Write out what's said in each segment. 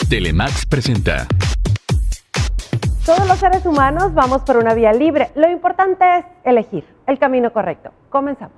Telemax presenta. Todos los seres humanos vamos por una vía libre. Lo importante es elegir el camino correcto. Comenzamos.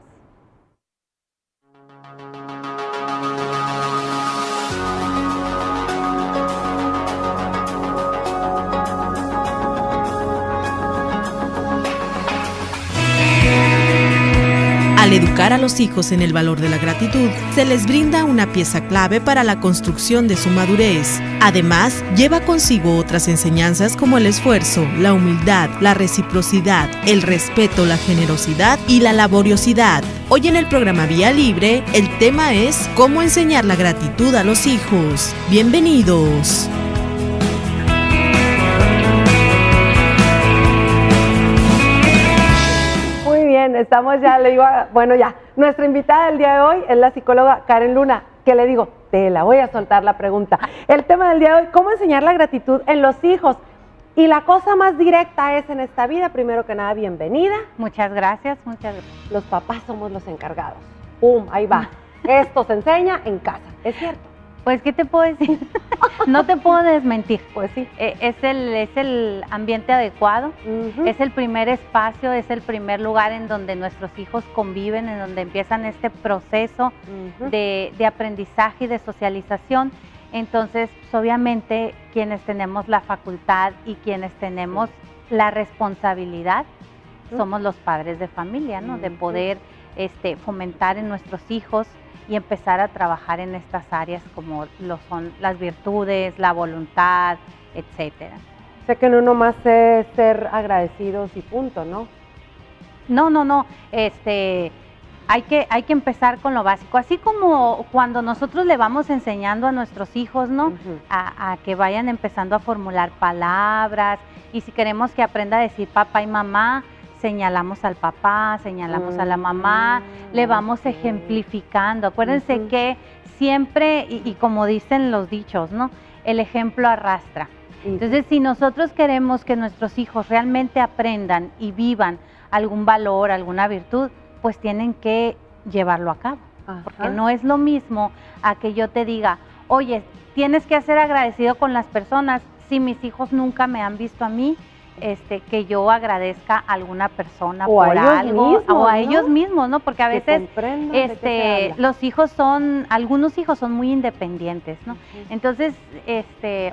Al educar a los hijos en el valor de la gratitud, se les brinda una pieza clave para la construcción de su madurez. Además, lleva consigo otras enseñanzas como el esfuerzo, la humildad, la reciprocidad, el respeto, la generosidad y la laboriosidad. Hoy en el programa Vía Libre, el tema es cómo enseñar la gratitud a los hijos. ¡Bienvenidos! Estamos ya, le digo, nuestra invitada del día de hoy es la psicóloga Karen Luna, que le digo, te la voy a soltar la pregunta. El tema del día de hoy, ¿cómo enseñar la gratitud en los hijos? Y la cosa más directa es en esta vida, primero que nada, bienvenida. Muchas gracias, muchas gracias. Los papás somos los encargados. ¡Pum! Ahí va. Esto se enseña en casa, ¿es cierto? Pues, ¿qué te puedo decir? No te puedo desmentir. Pues sí. Es el ambiente adecuado, es el primer espacio, es el primer lugar en donde nuestros hijos conviven, en donde empiezan este proceso de aprendizaje y de socialización. Entonces, pues, obviamente, quienes tenemos la facultad y quienes tenemos la responsabilidad, somos los padres de familia, ¿no? De poder fomentar en nuestros hijos y empezar a trabajar en estas áreas como lo son las virtudes, la voluntad, etcétera. Sé que no nomás es ser agradecidos y punto, ¿no? No. Hay que empezar con lo básico. Así como cuando nosotros le vamos enseñando a nuestros hijos, ¿no? A que vayan empezando a formular palabras, y si queremos que aprenda a decir papá y mamá, señalamos al papá, señalamos a la mamá, le vamos ejemplificando. Acuérdense que siempre, y como dicen los dichos, ¿no? El ejemplo arrastra. Entonces, si nosotros queremos que nuestros hijos realmente aprendan y vivan algún valor, alguna virtud, pues tienen que llevarlo a cabo. Porque no es lo mismo a que yo te diga, oye, tienes que ser agradecido con las personas. Si mis hijos nunca me han visto a mí, que yo agradezca a alguna persona o por a algo, mismos, o a ¿no? ellos mismos, ¿no? Porque a veces los hijos algunos hijos son muy independientes, ¿no? Entonces,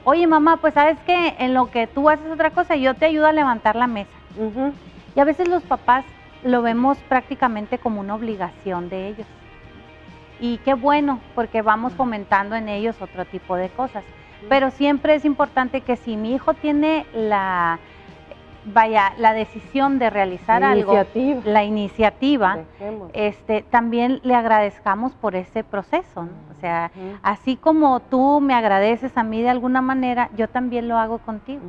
oye mamá, pues sabes que en lo que tú haces otra cosa, yo te ayudo a levantar la mesa. Y a veces los papás lo vemos prácticamente como una obligación de ellos. Y qué bueno, porque vamos fomentando en ellos otro tipo de cosas. Pero siempre es importante que si mi hijo tiene la decisión de realizar la iniciativa, también le agradezcamos por ese proceso, ¿no? O sea, así como tú me agradeces a mí de alguna manera, yo también lo hago contigo.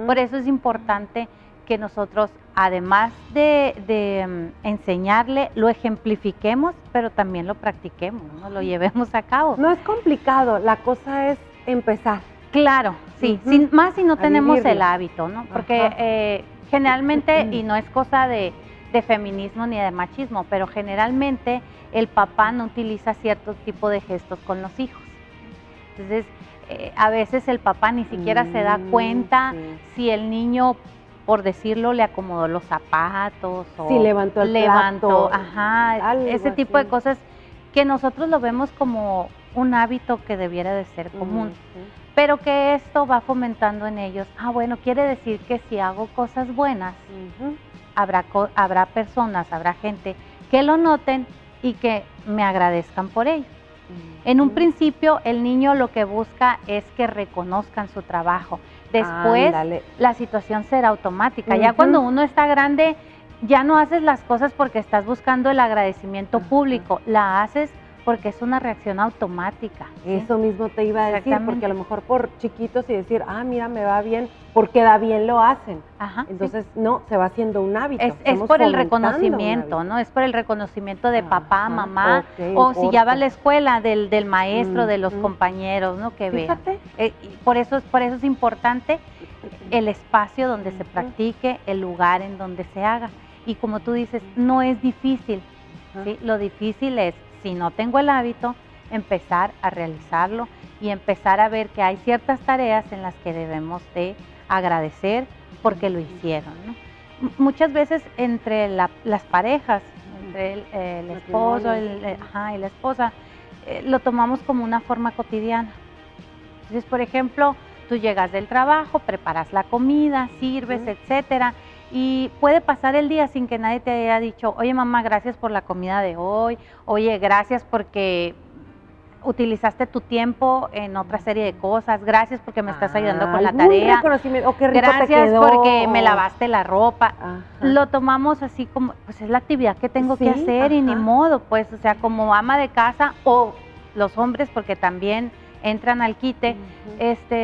Por eso es importante que nosotros, además de enseñarle, lo ejemplifiquemos, pero también lo practiquemos, ¿no? Lo llevemos a cabo. No es complicado, la cosa es empezar. Claro, sí, más si no tenemos el hábito, ¿no? Porque generalmente, y no es cosa de feminismo ni de machismo, pero generalmente el papá no utiliza cierto tipo de gestos con los hijos. Entonces, a veces el papá ni siquiera se da cuenta si el niño, por decirlo, le acomodó los zapatos o si levantó el plato, ese tipo de cosas que nosotros lo vemos como un hábito que debiera de ser común. Pero que esto va fomentando en ellos, bueno, quiere decir que si hago cosas buenas, habrá personas, habrá gente que lo noten y que me agradezcan por ello. En un principio, el niño lo que busca es que reconozcan su trabajo. Después, la situación será automática. Ya cuando uno está grande, ya no haces las cosas porque estás buscando el agradecimiento público, la haces porque es una reacción automática. ¿Sí? Eso mismo te iba a decir, porque a lo mejor por chiquitos y decir, mira, me va bien, porque da bien lo hacen. Entonces, no, se va haciendo un hábito. Es por el reconocimiento, ¿no? Es por el reconocimiento de papá, mamá, o si ya va a la escuela, del maestro, de los compañeros, ¿no? Que vean. Por eso es importante el espacio donde se practique, el lugar en donde se haga. Y como tú dices, no es difícil, ¿sí? Lo difícil es, si no tengo el hábito, empezar a realizarlo y empezar a ver que hay ciertas tareas en las que debemos de agradecer porque lo hicieron, ¿no? Muchas veces entre las parejas, entre el esposo y la esposa, lo tomamos como una forma cotidiana. Entonces, por ejemplo, tú llegas del trabajo, preparas la comida, sirves, etcétera, y puede pasar el día sin que nadie te haya dicho, oye mamá, gracias por la comida de hoy, oye, gracias porque utilizaste tu tiempo en otra serie de cosas, gracias porque me estás ayudando con la tarea, reconocimiento, qué rico gracias te quedó, porque me lavaste la ropa. Ajá. Lo tomamos así como, pues es la actividad que tengo que hacer y ni modo, pues, o sea, como ama de casa o los hombres, porque también entran al quite,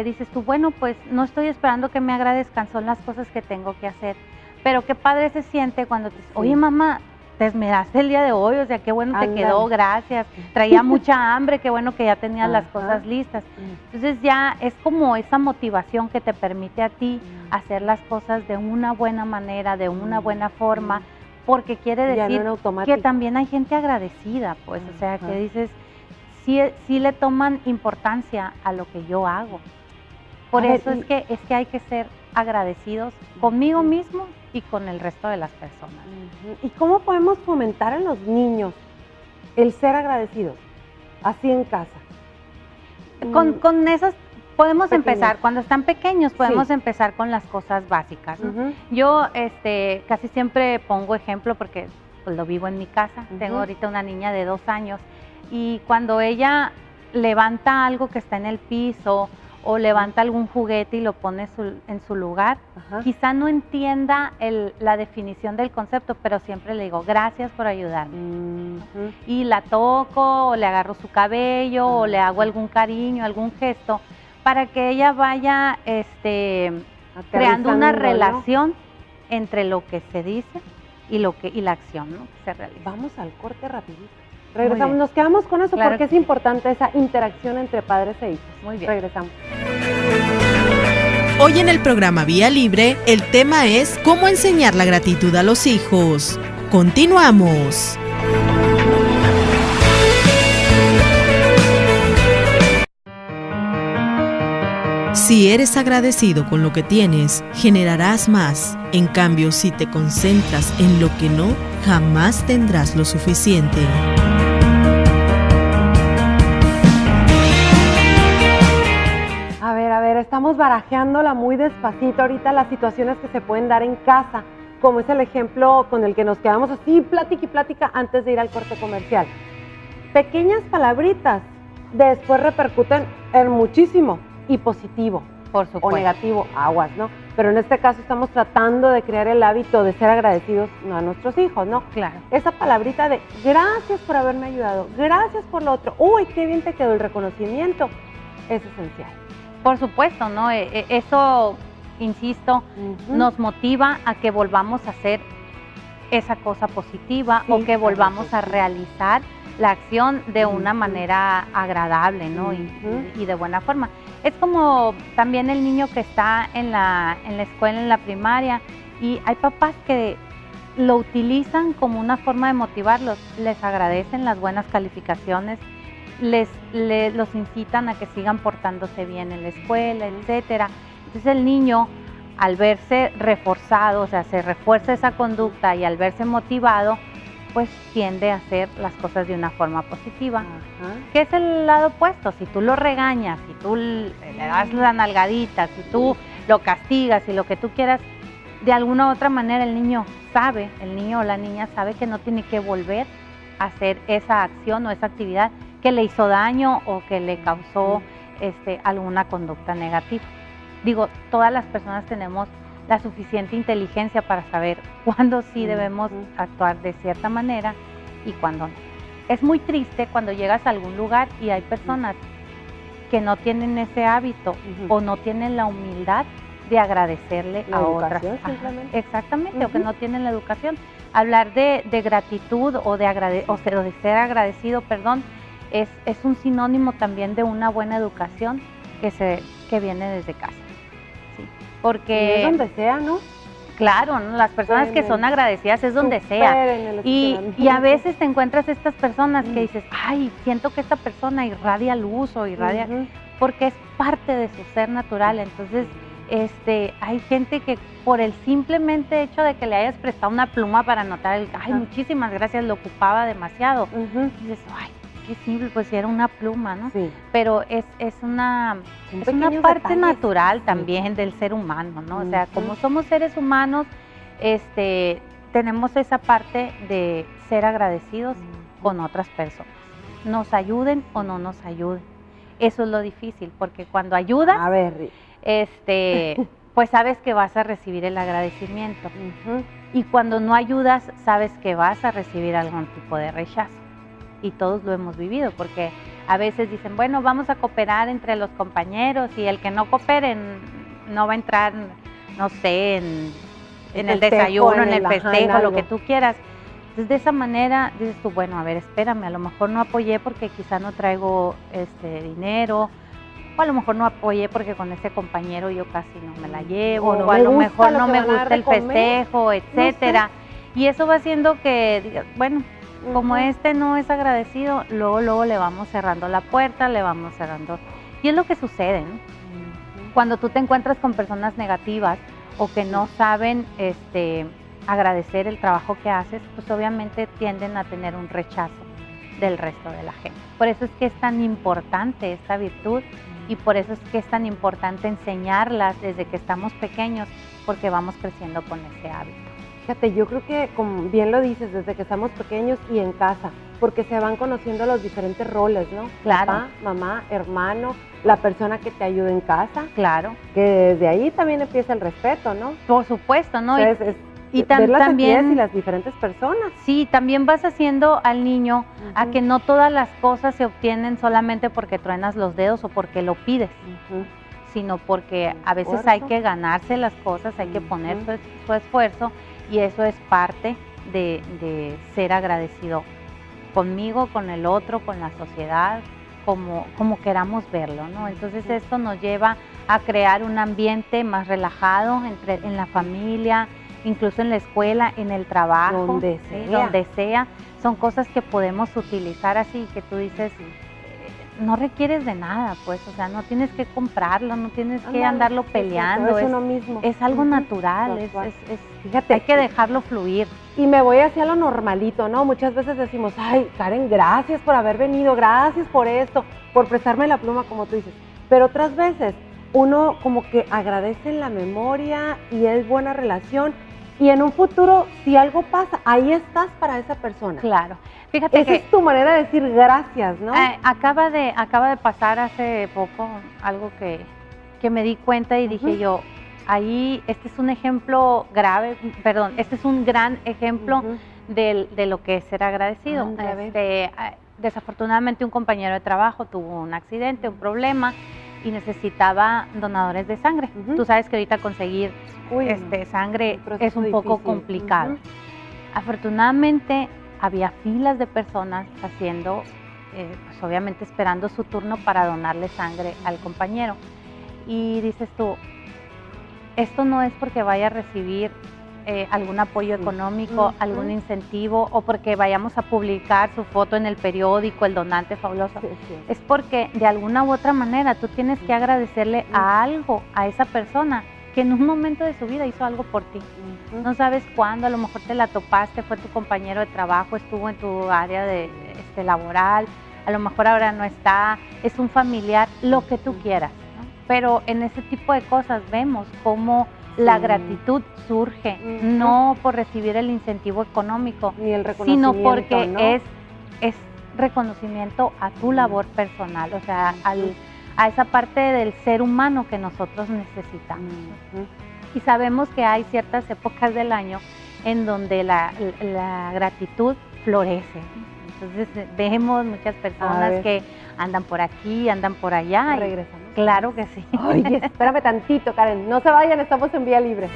dices tú, bueno, pues no estoy esperando que me agradezcan, son las cosas que tengo que hacer. Pero qué padre se siente cuando te dices, oye mamá, te esmeraste el día de hoy, o sea, qué bueno te quedó, gracias. Traía mucha hambre, qué bueno que ya tenías las cosas listas. Entonces ya es como esa motivación que te permite a ti hacer las cosas de una buena manera, de una buena forma, porque quiere decir que también hay gente agradecida, pues, o sea, que dices, sí le toman importancia a lo que yo hago. Por eso es que hay que ser agradecidos conmigo mismo y con el resto de las personas. ¿Y cómo podemos fomentar en los niños el ser agradecidos, así en casa? Con esas podemos empezar, cuando están pequeños podemos empezar con las cosas básicas, ¿no? Yo casi siempre pongo ejemplo porque pues, lo vivo en mi casa, tengo ahorita una niña de 2 años y cuando ella levanta algo que está en el piso o levanta algún juguete y lo pone en su lugar, quizá no entienda la definición del concepto, pero siempre le digo, gracias por ayudarme. Y la toco, o le agarro su cabello, o le hago algún cariño, algún gesto, para que ella vaya creando una relación entre lo que se dice y la acción, ¿no?, que se realiza. Vamos al corte rapidito. Regresamos, nos quedamos con eso porque es importante esa interacción entre padres e hijos. Muy bien. Regresamos. Hoy en el programa Vía Libre, el tema es cómo enseñar la gratitud a los hijos. Continuamos. Si eres agradecido con lo que tienes, generarás más. En cambio, si te concentras en lo que no, jamás tendrás lo suficiente. A ver, estamos barajeándola muy despacito ahorita las situaciones que se pueden dar en casa, como es el ejemplo con el que nos quedamos así, plática y plática antes de ir al corte comercial. Pequeñas palabritas después repercuten en muchísimo y positivo. Por supuesto. O negativo, aguas, ¿no? Pero en este caso estamos tratando de crear el hábito de ser agradecidos a nuestros hijos, ¿no? Claro. Esa palabrita de gracias por haberme ayudado, gracias por lo otro, uy, qué bien te quedó el reconocimiento, es esencial. Por supuesto, ¿no? Eso, insisto, nos motiva a que volvamos a hacer esa cosa positiva o que volvamos a realizar la acción de una manera agradable, ¿no? Y de buena forma. Es como también el niño que está en la escuela, en la primaria, y hay papás que lo utilizan como una forma de motivarlos, les agradecen las buenas calificaciones, los incitan a que sigan portándose bien en la escuela, etcétera. Entonces el niño, al verse reforzado, o sea, se refuerza esa conducta y al verse motivado, pues tiende a hacer las cosas de una forma positiva. ¿Qué es el lado opuesto? Si tú lo regañas, si tú le das la nalgadita, si tú lo castigas y lo que tú quieras, de alguna u otra manera el niño o la niña sabe que no tiene que volver a hacer esa acción o esa actividad que le hizo daño o que le causó alguna conducta negativa. Digo, todas las personas tenemos la suficiente inteligencia para saber cuándo sí debemos actuar de cierta manera y cuándo no. Es muy triste cuando llegas a algún lugar y hay personas que no tienen ese hábito o no tienen la humildad de agradecerle a otras. Exactamente, o que no tienen la educación. Hablar de gratitud o de ser agradecido, es un sinónimo también de una buena educación que viene desde casa. Sí, porque y es donde sea, ¿no? Claro, ¿no? Las personas que son agradecidas es donde sea. Y a veces te encuentras estas personas que dices, ay, siento que esta persona irradia luz o irradia, porque es parte de su ser natural. Entonces, hay gente que por el simplemente hecho de que le hayas prestado una pluma para anotar ay, muchísimas gracias, lo ocupaba demasiado. Dices, ay, qué simple, pues si era una pluma, ¿no? Sí. Pero es una parte natural también del ser humano, ¿no? O sea, como somos seres humanos, tenemos esa parte de ser agradecidos con otras personas. Nos ayuden o no nos ayuden. Eso es lo difícil, porque cuando ayudas, pues sabes que vas a recibir el agradecimiento. Y cuando no ayudas, sabes que vas a recibir algún tipo de rechazo. Y todos lo hemos vivido, porque a veces dicen, bueno, vamos a cooperar entre los compañeros y el que no coopere no va a entrar, no sé, en el desayuno, en el festejo, lo que tú quieras. Entonces, de esa manera dices tú, bueno, a ver, espérame, a lo mejor no apoyé porque quizá no traigo dinero, o a lo mejor no apoyé porque con ese compañero yo casi no me la llevo, o a lo mejor no me gusta el festejo, etcétera. Y eso va haciendo que digas, bueno, como no es agradecido, luego le vamos cerrando la puerta, le vamos cerrando. Y es lo que sucede, ¿no? Cuando tú te encuentras con personas negativas o que no saben agradecer el trabajo que haces, pues obviamente tienden a tener un rechazo del resto de la gente. Por eso es que es tan importante esta virtud y por eso es que es tan importante enseñarlas desde que estamos pequeños, porque vamos creciendo con ese hábito. Fíjate, yo creo que, como bien lo dices, desde que estamos pequeños y en casa, porque se van conociendo los diferentes roles, ¿no? Claro. Papá, mamá, hermano, la persona que te ayuda en casa. Claro. Que desde ahí también empieza el respeto, ¿no? Por supuesto, ¿no? Entonces, ver las entidades y las diferentes personas. Sí, también vas haciendo al niño a que no todas las cosas se obtienen solamente porque truenas los dedos o porque lo pides. Sino porque a veces hay que ganarse las cosas, hay que poner su esfuerzo. Y eso es parte de ser agradecido conmigo, con el otro, con la sociedad, como queramos verlo, ¿no? Entonces esto nos lleva a crear un ambiente más relajado en la familia, incluso en la escuela, en el trabajo, donde sea. Son cosas que podemos utilizar así, que tú dices, no requieres de nada, pues, o sea, no tienes que comprarlo, no tienes que andarlo peleando, es uno mismo. Es algo natural, fíjate, hay que dejarlo fluir. Y me voy hacia lo normalito, ¿no? Muchas veces decimos, ay, Karen, gracias por haber venido, gracias por esto, por prestarme la pluma, como tú dices. Pero otras veces uno como que agradece en la memoria y es buena relación. Y en un futuro, si algo pasa, ahí estás para esa persona. Claro. Fíjate esa es tu manera de decir gracias, ¿no? Acaba de pasar hace poco algo que me di cuenta y dije yo, ahí, este es un ejemplo este es un gran ejemplo de lo que es ser agradecido. Desafortunadamente un compañero de trabajo tuvo un accidente, un problema, y necesitaba donadores de sangre. Tú sabes que ahorita conseguir sangre es un poco complicado. Afortunadamente había filas de personas haciendo, pues obviamente esperando su turno para donarle sangre al compañero. Y dices tú, esto no es porque vaya a recibir algún apoyo económico, algún incentivo, o porque vayamos a publicar su foto en el periódico, el donante fabuloso. Es porque de alguna u otra manera tú tienes que agradecerle a esa persona que en un momento de su vida hizo algo por ti. No sabes cuándo, a lo mejor te la topaste, fue tu compañero de trabajo, estuvo en tu área laboral, a lo mejor ahora no está, es un familiar, lo que tú quieras, ¿no? Pero en ese tipo de cosas vemos cómo la gratitud surge, no por recibir el incentivo económico, ni el reconocimiento, sino porque ¿no? es reconocimiento a tu labor personal, o sea, a esa parte del ser humano que nosotros necesitamos. Y sabemos que hay ciertas épocas del año en donde la gratitud florece. Entonces vemos muchas personas que andan por aquí, andan por allá. Regresamos. Claro que sí. Oye, espérame tantito, Karen. No se vayan, estamos en Vía Libre.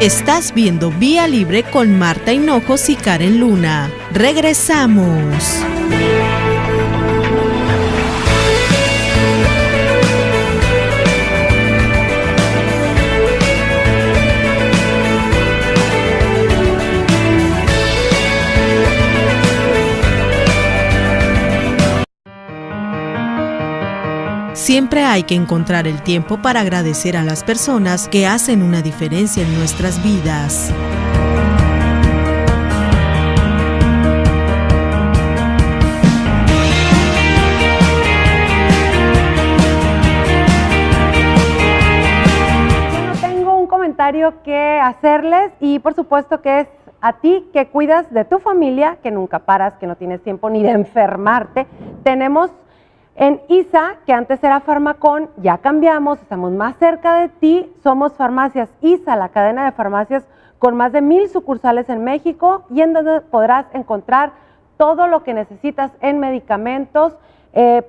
Estás viendo Vía Libre con Marta Hinojos y Karen Luna. Regresamos. Siempre hay que encontrar el tiempo para agradecer a las personas que hacen una diferencia en nuestras vidas. Que hacerles y por supuesto que es a ti que cuidas de tu familia, que nunca paras, que no tienes tiempo ni de enfermarte. Tenemos en ISA, que antes era Farmacón, ya cambiamos, estamos más cerca de ti, somos Farmacias ISA, la cadena de farmacias con más de 1000 sucursales en México y en donde podrás encontrar todo lo que necesitas en medicamentos,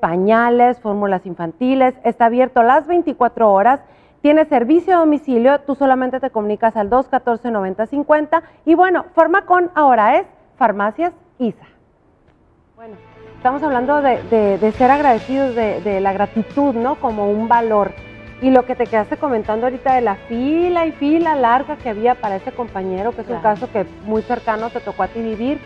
pañales, fórmulas infantiles. Está abierto las 24 horas. Tiene servicio a domicilio, tú solamente te comunicas al 214-9050 y bueno, Farmacón ahora es Farmacias ISA. Bueno, estamos hablando de ser agradecidos, de la gratitud, ¿no? Como un valor. Y lo que te quedaste comentando ahorita de la fila y fila larga que había para ese compañero, que es un caso que muy cercano te tocó a ti vivir.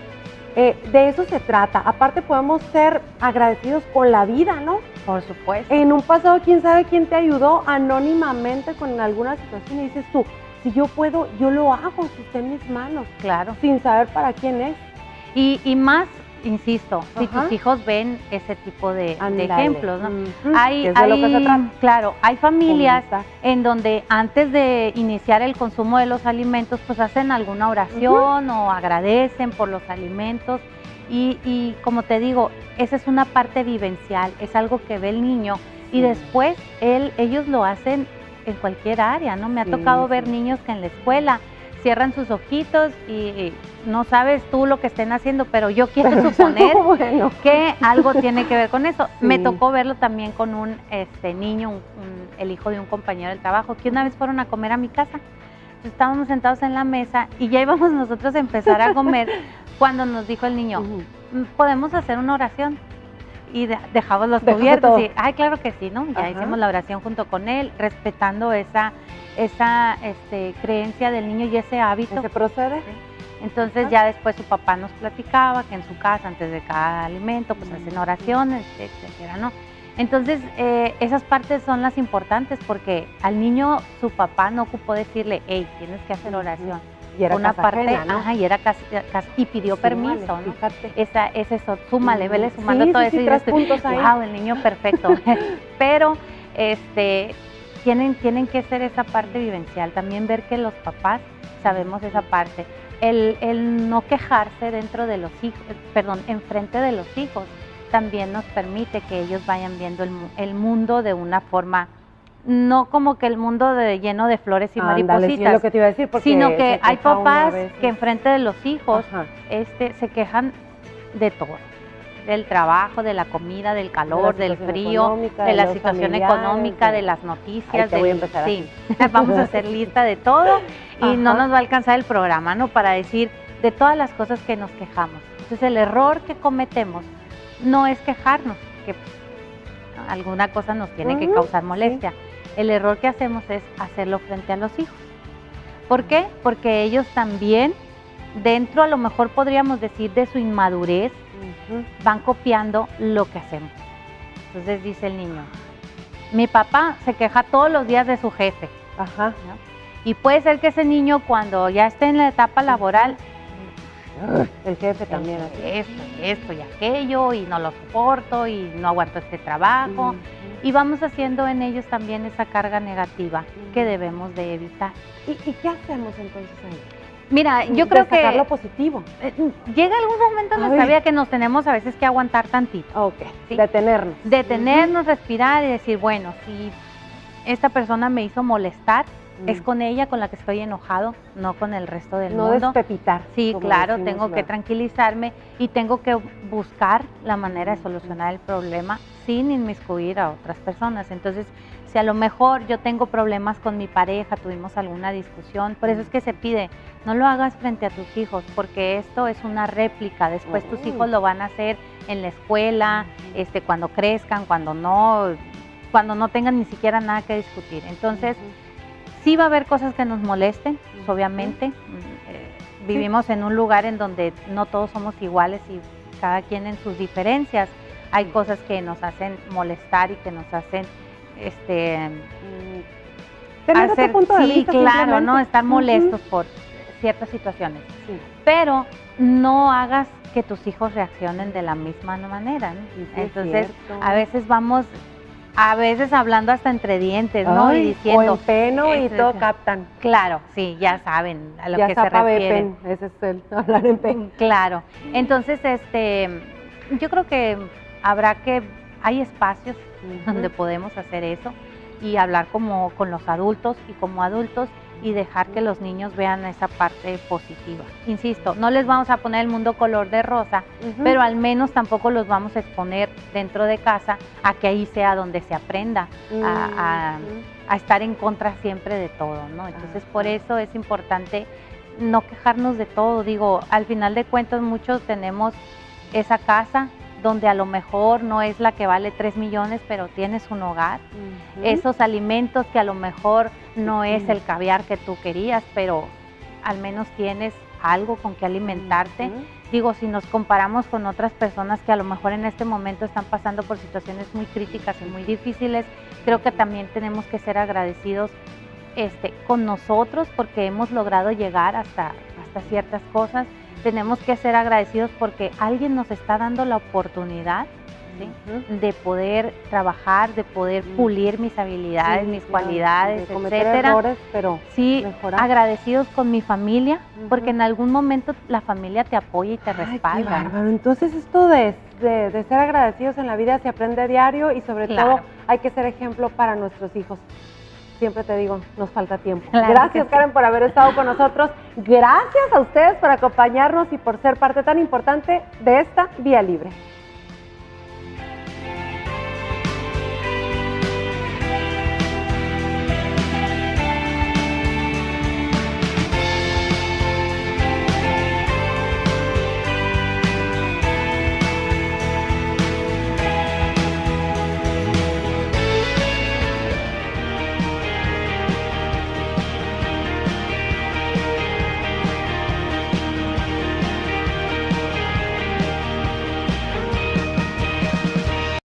De eso se trata. Aparte podemos ser agradecidos con la vida, ¿no? Por supuesto. En un pasado, quién sabe quién te ayudó anónimamente con alguna situación y dices tú, si yo puedo, yo lo hago, si está en mis manos. Claro. Sin saber para quién es. Y más, insisto, si tus hijos ven ese tipo de ejemplos, ¿no? Claro, hay familias en donde antes de iniciar el consumo de los alimentos, pues hacen alguna oración o agradecen por los alimentos. Y como te digo, esa es una parte vivencial, es algo que ve el niño y después ellos lo hacen en cualquier área, ¿no? Me ha tocado ver niños que en la escuela cierran sus ojitos y no sabes tú lo que estén haciendo, pero yo quiero suponer que algo tiene que ver con eso. Me tocó verlo también con un niño, el hijo de un compañero del trabajo, que una vez fueron a comer a mi casa. Estábamos sentados en la mesa y ya íbamos nosotros a empezar a comer cuando nos dijo el niño, ¿podemos hacer una oración? Y dejamos los cubiertos y, ay, claro que sí, ¿no? Ya hicimos la oración junto con él, respetando esa creencia del niño y ese hábito. ¿Se procede? Entonces ya después su papá nos platicaba que en su casa, antes de cada alimento, pues hacen oraciones, etcétera, ¿no? Entonces, esas partes son las importantes porque al niño su papá no ocupó decirle, hey, tienes que hacer oración. Y era una parte, ajena, ¿no? y era casi, y pidió permiso, ¿no? Fíjate. Es eso, súmale, vele sumando todo eso y dices, wow, el niño perfecto. Pero tienen que ser esa parte vivencial, también ver que los papás sabemos esa parte. El no quejarse dentro de los hijos, enfrente de los hijos, también nos permite que ellos vayan viendo el mundo de una forma, no como que el mundo lleno de flores y maripositas, sí, lo que te iba a decir, sino que hay papás que enfrente de los hijos se quejan de todo, del trabajo, de la comida, del calor, del frío, de la situación económica, de las noticias. Vamos a hacer lista de todo y no nos va a alcanzar el programa, ¿no? Para decir de todas las cosas que nos quejamos. Entonces el error que cometemos no es quejarnos, que alguna cosa nos tiene que causar molestia. El error que hacemos es hacerlo frente a los hijos. ¿Por qué? Porque ellos también, dentro a lo mejor podríamos decir de su inmadurez, van copiando lo que hacemos. Entonces dice el niño, mi papá se queja todos los días de su jefe. ¿No? Y puede ser que ese niño cuando ya esté en la etapa laboral, el jefe también. Esto y aquello, y no lo soporto, y no aguanto este trabajo. Y vamos haciendo en ellos también esa carga negativa que debemos de evitar. ¿Y qué hacemos entonces ahí? Mira, yo creo que sacar lo positivo. Llega algún momento en nuestra vida que nos tenemos a veces que aguantar tantito. ¿Sí? Detenernos. Detenernos, respirar y decir, bueno, si esta persona me hizo molestar, es con ella con la que estoy enojado, no con el resto del mundo. No despepitar. Sí, claro, tengo que tranquilizarme y tengo que buscar la manera de solucionar el problema sin inmiscuir a otras personas. Entonces, si a lo mejor yo tengo problemas con mi pareja, tuvimos alguna discusión, por eso es que se pide, no lo hagas frente a tus hijos, porque esto es una réplica, después tus hijos lo van a hacer en la escuela, cuando crezcan, cuando no tengan ni siquiera nada que discutir. Entonces, sí va a haber cosas que nos molesten, pues obviamente. Vivimos en un lugar en donde no todos somos iguales y cada quien en sus diferencias, Hay cosas que nos hacen molestar y que nos hacen, tener otro punto de sí, vista, claro, ¿no? Estar molestos por ciertas situaciones. Sí. Pero no hagas que tus hijos reaccionen de la misma manera, ¿no? Sí, entonces, a veces hablando hasta entre dientes, ¿no? Ay, y diciendo. O en peno y todo captan. Claro, sí, ya saben a lo ya que se refieren. Pen, ese es el hablar en pen. Claro. Entonces, yo creo que hay espacios donde podemos hacer eso y hablar como con los adultos y como adultos y dejar que los niños vean esa parte positiva. Insisto, no les vamos a poner el mundo color de rosa, pero al menos tampoco los vamos a exponer dentro de casa a que ahí sea donde se aprenda a estar en contra siempre de todo, ¿no? Entonces, por eso es importante no quejarnos de todo. Digo, al final de cuentas, muchos tenemos esa casa donde a lo mejor no es la que vale 3 millones, pero tienes un hogar. Esos alimentos que a lo mejor no es el caviar que tú querías, pero al menos tienes algo con que alimentarte. Digo, si nos comparamos con otras personas que a lo mejor en este momento están pasando por situaciones muy críticas y muy difíciles, creo que también tenemos que ser agradecidos con nosotros porque hemos logrado llegar hasta ciertas cosas. Tenemos que ser agradecidos porque alguien nos está dando la oportunidad, ¿sí? De poder trabajar, de poder pulir mis habilidades, mis cualidades, de cometer etcétera. Errores, pero sí, mejorar. Agradecidos con mi familia, porque en algún momento la familia te apoya y te respalda. Qué bárbaro. Entonces esto de ser agradecidos en la vida se aprende a diario y sobre todo hay que ser ejemplo para nuestros hijos. Siempre te digo, nos falta tiempo. Claro. Gracias, Karen, por haber estado con nosotros. Gracias a ustedes por acompañarnos y por ser parte tan importante de esta Vía Libre.